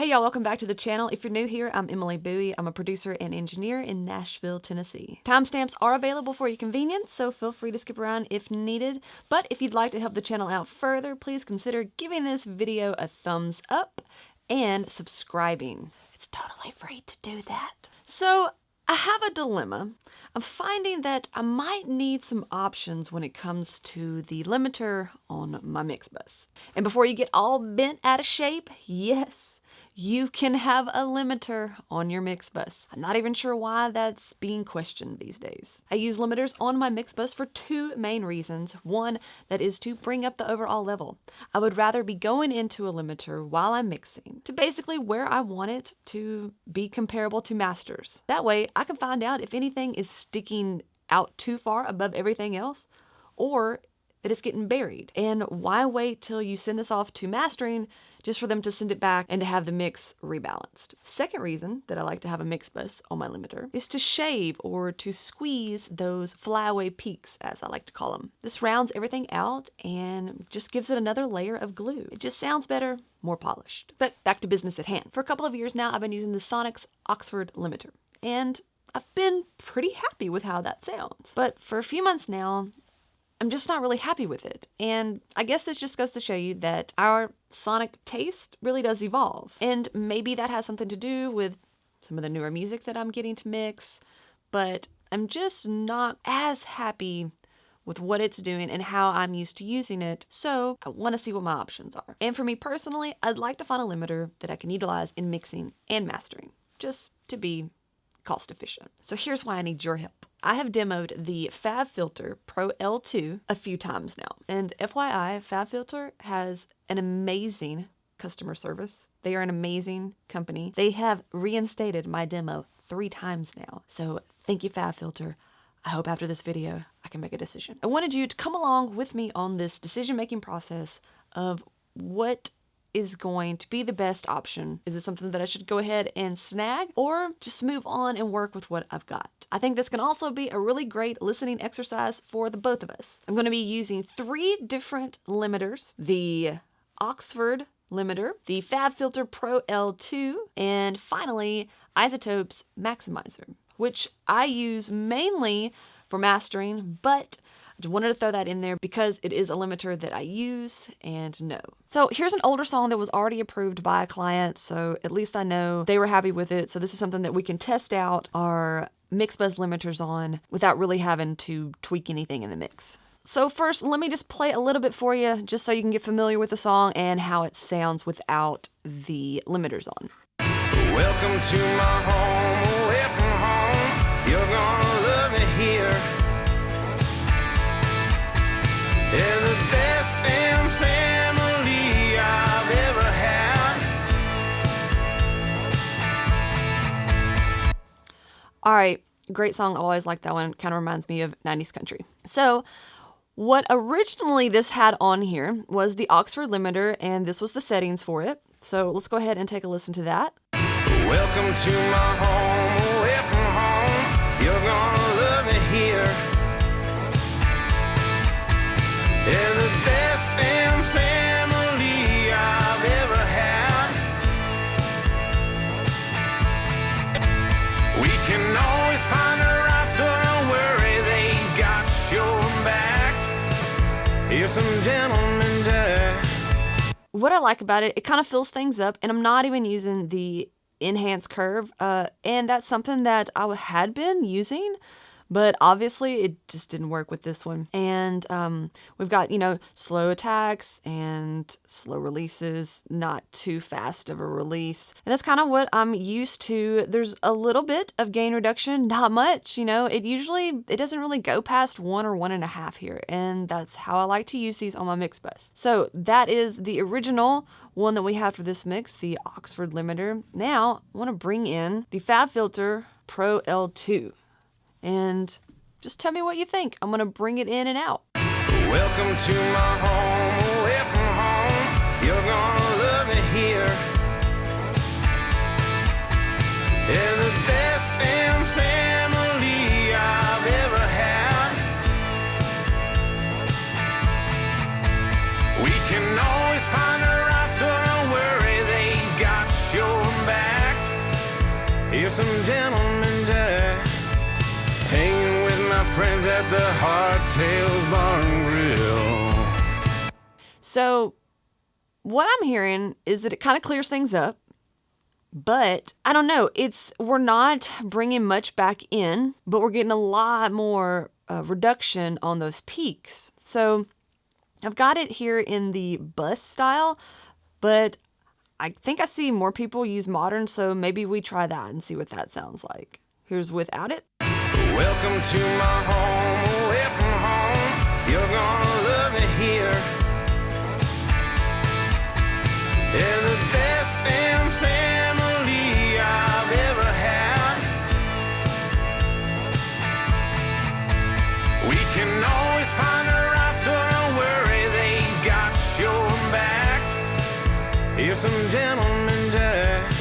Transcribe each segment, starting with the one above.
Hey y'all, welcome back to the channel. If you're new here, I'm Emily Bowie. I'm a producer and engineer in Nashville, Tennessee. Timestamps are available for your convenience, so feel free to skip around if needed. But if you'd like to help the channel out further, please consider giving this video a thumbs up and subscribing. It's totally free to do that. So I have a dilemma. I'm finding that I might need some options when it comes to the limiter on my mix bus. And before you get all bent out of shape, yes, you can have a limiter on your mix bus. I'm not even sure why that's being questioned these days. I use limiters on my mix bus for two main reasons. One, that is to bring up the overall level. I would rather be going into a limiter while I'm mixing to basically where I want it to be comparable to masters. That way I can find out if anything is sticking out too far above everything else or that it's getting buried. And why wait till you send this off to mastering just for them to send it back and to have the mix rebalanced? Second reason that I like to have a mix bus on my limiter is to shave or to squeeze those flyaway peaks, as I like to call them. This rounds everything out and just gives it another layer of glue. It just sounds better, more polished. But back to business at hand. For a couple of years now, I've been using the Sonnox Oxford limiter, and I've been pretty happy with how that sounds. But for a few months now, I'm just not really happy with it. And I guess this just goes to show you that our sonic taste really does evolve. And maybe that has something to do with some of the newer music that I'm getting to mix, but I'm just not as happy with what it's doing and how I'm used to using it. So I want to see what my options are. And for me personally, I'd like to find a limiter that I can utilize in mixing and mastering, just to be cost efficient. So here's why I need your help. I have demoed the FabFilter PRO L2 a few times now. And FYI, FabFilter has an amazing customer service. They are an amazing company. They have reinstated my demo 3 times now. So thank you, FabFilter. I hope after this video, I can make a decision. I wanted you to come along with me on this decision-making process of what is going to be the best option. Is it something that I should go ahead and snag or just move on and work with what I've got? I think this can also be a really great listening exercise for the both of us. I'm going to be using 3 different limiters: the Oxford limiter, the FabFilter PRO L2, and finally iZotope's maximizer, which I use mainly for mastering, but I just wanted to throw that in there because it is a limiter that I use and know. So here's an older song that was already approved by a client, so at least I know they were happy with it. So this is something that we can test out our mix bus limiters on without really having to tweak anything in the mix. So first, let me just play a little bit for you just so you can get familiar with the song and how it sounds without the limiters on. Welcome to my home, away from home. You're gonna love it here. They're the best damn family I've ever had. All right, great song. I always like that one. Kind of reminds me of 90s country. So what originally this had on here was the Oxford limiter, and this was the settings for it. So let's go ahead and take a listen to that. Welcome to my home, away from home. You're gonna love it here. They're the best damn family I've ever had. We can always find the right, so don't worry, they got your back. Here's some gentlemen jack. What I like about it, it kind of fills things up, and I'm not even using the enhanced curve, and that's something that I had been using, but obviously it just didn't work with this one. And we've got, slow attacks and slow releases, not too fast of a release. And that's kind of what I'm used to. There's a little bit of gain reduction, not much, it doesn't really go past 1 or 1.5 here. And that's how I like to use these on my mix bus. So that is the original one that we had for this mix, the Oxford limiter. Now I want to bring in the FabFilter PRO L2. And just tell me what you think. I'm going to bring it in and out. Welcome to my home, away from home. You're gonna love it here. They're the best damn family I've ever had. We can always find the right, so don't worry, they got your your back. Here's some gentleman jack. Hanging with my friends at the Hardtails Bar and Grill. So what I'm hearing is that it kind of clears things up, but I don't know. We're not bringing much back in, but we're getting a lot more reduction on those peaks. So I've got it here in the bus style, but I think I see more people use modern, so maybe we try that and see what that sounds like. Here's without it. Welcome to my home, away from home. You're gonna love it here. They're the best damn family I've ever had. We can always find a ride, so don't worry, they got your back. Here's some gentleman jack.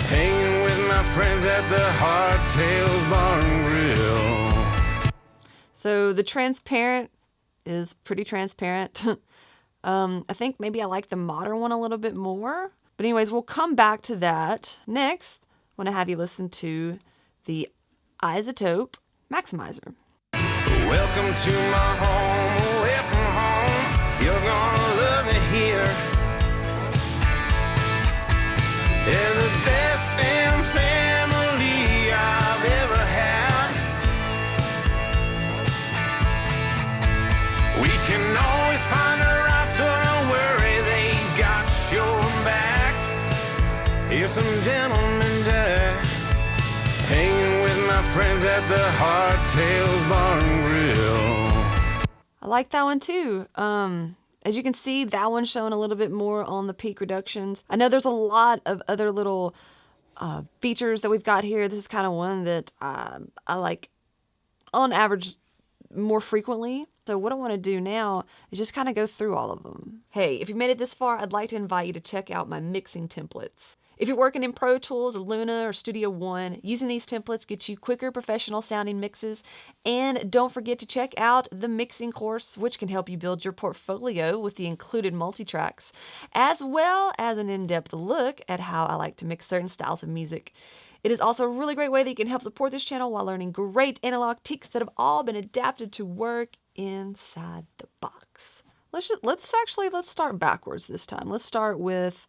Hanging with my friends at the Hardtails Bar and Grill. So the transparent is pretty transparent. I think maybe I like the modern one a little bit more. But anyways, we'll come back to that. Next, I want to have you listen to the iZotope Maximizer. Welcome to my home, away from home. You're gonna love it here. They're the best damn family I've ever had. We can always find a ride, so don't worry, they got your back. Here's some gentleman jack. Hanging with my friends at the Hardtails Bar and Grill. I like that one too. As you can see, that one's showing a little bit more on the peak reductions. I know there's a lot of other little features that we've got here. This is kind of one that I like on average more frequently. So what I want to do now is just kind of go through all of them. Hey, if you made it this far, I'd like to invite you to check out my mixing templates. If you're working in Pro Tools or Luna or Studio One, using these templates gets you quicker professional sounding mixes. And don't forget to check out the mixing course, which can help you build your portfolio with the included multitracks, as well as an in-depth look at how I like to mix certain styles of music. It is also a really great way that you can help support this channel while learning great analog techniques that have all been adapted to work inside the box. Let's start backwards this time. Let's start with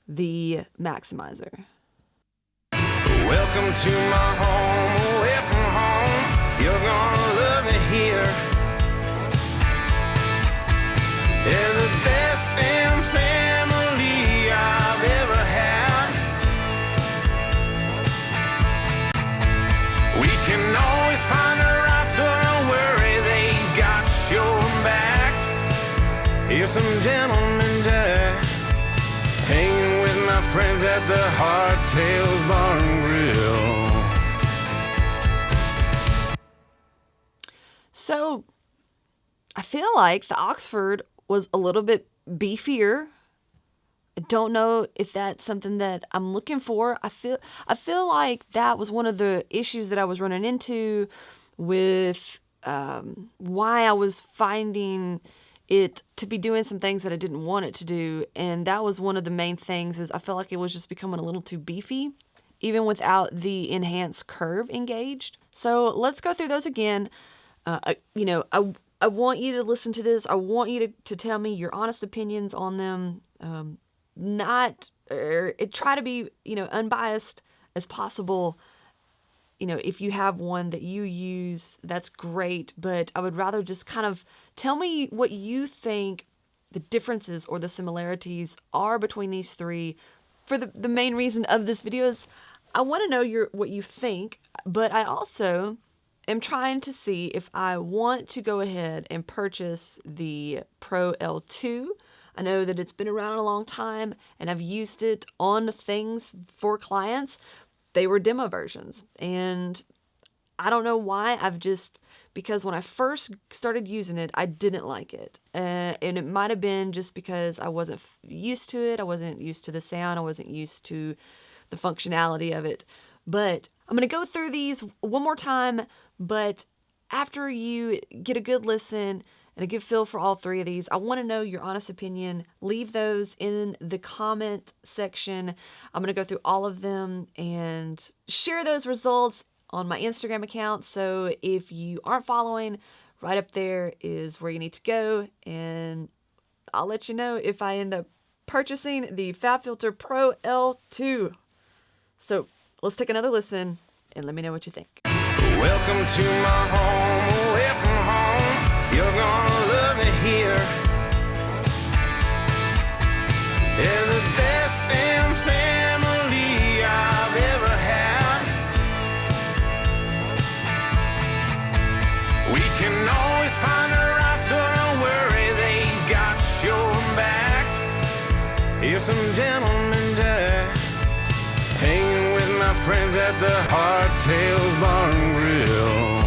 the maximizer. Welcome to my home, away from home. You're gonna love it here. They're the best damn family I've ever had. We can always find a ride, so don't worry, they got your back. Here's some gentleman jack. Hanging with my friends at the Hardtails Bar and Grill. So, I feel like the Oxford was a little bit beefier. I don't know if that's something that I'm looking for. I feel like that was one of the issues that I was running into with why I was finding it to be doing some things that I didn't want it to do. And that was one of the main things, is I felt like it was just becoming a little too beefy, even without the enhanced curve engaged. So let's go through those again. I want you to listen to this. I want you to tell me your honest opinions on them. Try to be, unbiased as possible. If you have one that you use, that's great, but I would rather just kind of tell me what you think the differences or the similarities are between these three. For the main reason of this video is I want to know what you think, but I also am trying to see if I want to go ahead and purchase the Pro L2. I know that it's been around a long time and I've used it on things for clients. They were demo versions, and I don't know why. Because when I first started using it, I didn't like it. And it might have been just because I wasn't used to it. I wasn't used to the sound. I wasn't used to the functionality of it. But I'm going to go through these one more time. But after you get a good listen and a good feel for all three of these. I want to know your honest opinion. Leave those in the comment section. I'm going to go through all of them and share those results on my Instagram account. So if you aren't following, right up there is where you need to go, and I'll let you know if I end up purchasing the FabFilter PRO L2. So let's take another listen and let me know what you think. Welcome to my home, away from home. You're gonna love it here. They're the best damn family I've ever had. We can always find a ride, so don't worry, they got your back. Here's some gentlemen jack, hanging with my friends at the Hardtails Bar and Grill.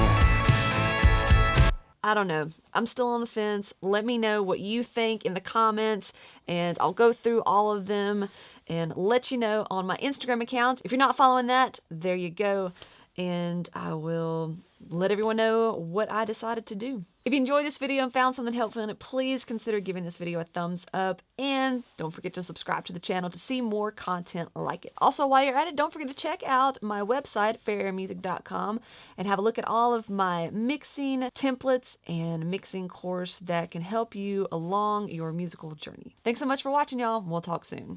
I don't know. I'm still on the fence. Let me know what you think in the comments, and I'll go through all of them and let you know on my Instagram account. If you're not following that, there you go. And I will let everyone know what I decided to do. If you enjoyed this video and found something helpful in it, please consider giving this video a thumbs up, and don't forget to subscribe to the channel to see more content like it. Also, while you're at it, don't forget to check out my website, fairairmusic.com, and have a look at all of my mixing templates and mixing course that can help you along your musical journey. Thanks so much for watching, y'all. We'll talk soon.